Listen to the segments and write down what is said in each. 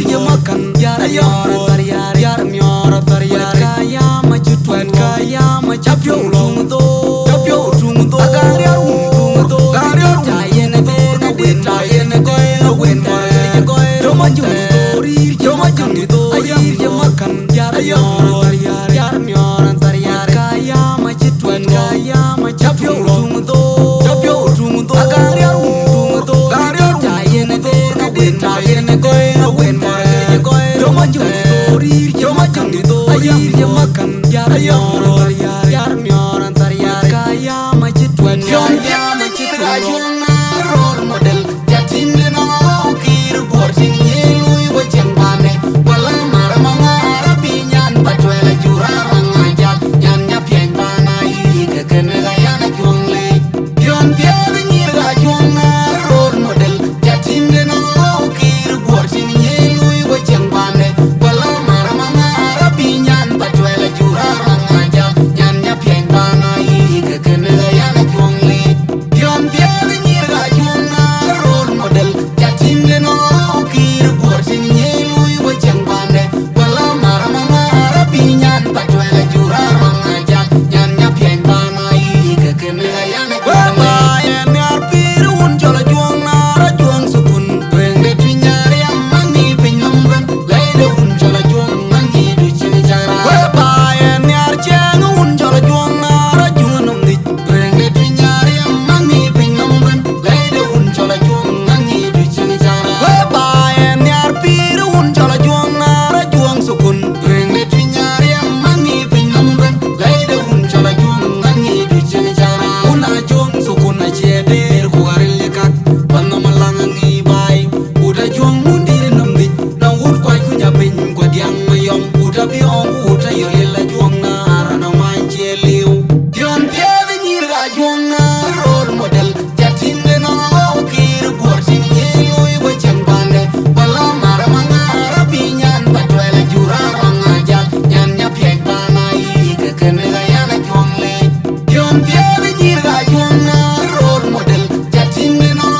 ya makan yar tar yar miora tar yar kaya ma chutwen kaya ma chapyo tung to agar yar tung to gar yar jayen de na win jayen goy na win goy to ma jung to ya makan yar tar miora tar yar kaya ma chutwen kaya ma chapyo tung to agar yar tung to gar yar jayen de na win jayen goy na win goy to ma jung to ya makan yar miora tar yar kaya ma chutwen kaya ma chapyo role model jatin no kir gorjin yelu wa jambane wala maramanga rabinyan patwela jura rangaja yan nya pyen bana yi keken ga yana jongle yon piel nyir ga jona role model jatin no kir gorjin yelu wa jambane wala maramanga rabinyan patwela jura rangaja yan nya pyen bana yi keken ga yana jongle yon piel nyir ga jona role model jatin no kir gorjin yelu wa jambane wala maramanga rabinyan patwela jura rangaja yan nya pyen bana yi keken ga yana jongle en yar pir un jola jona ra jon sukun twen le tinyar yam mangi pinamban leide un jola jon mangi du chini jara we ba en yar cheng un jola jona ra jonum ni twen le tinyar yam mangi pinamban leide un jola jon mangi du chini jara we ba en yar pir un jola jona ra jon sukun twen le tinyar yam mangi pinamban leide un jola jon mangi du chini jara una jon sukun na chede ko garil kat panna malang ngi bai uda jon mundir namdi na ud kwai kunya pin ko diang mayom uda bi on uda yolela jon na arana manche liu yon piede nyir ga jon na role model jatin no kir gorjin yelu wa jambande wala maramanga rabinyan patwela jura rangaja yan nya pyen bana yi keken ga yana jongle yon piede nyir ga jon na role model jatin no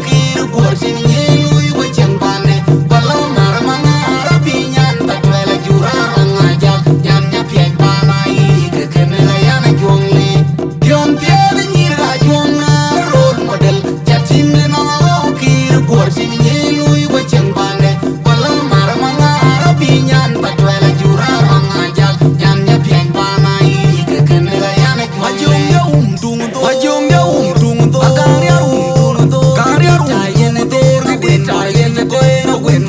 kir gorjin yelu wa jambande wala maramanga rabinyan patwela jura rangaja yan nya pyen bana yi keken ga yana jongle yon piede nyir ga jon na role model jatin no kir gorjin yelu wa jambande wala maramanga rabinyan patwela jura rangaja yan nya pyen bana yi keken ga yana jongle ajong ya tung to agar ya jayen de na win jayen goy na win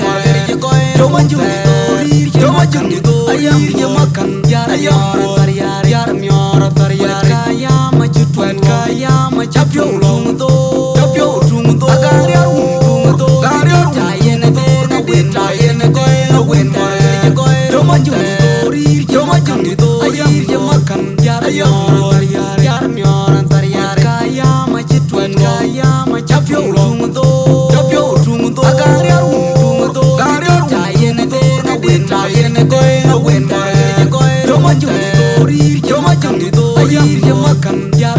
goy to ma jung to ayam ya makan yar miora tar yar kaya ma chutwen kaya ma chapyo tung to agar ya jayen de na win goy to ma jung to ayam ya makan yar miora tar yar kaya ma chutwen kaya ma chapyo tung to agar ya jayen de na win goy to ma jung to ayam ya makan yar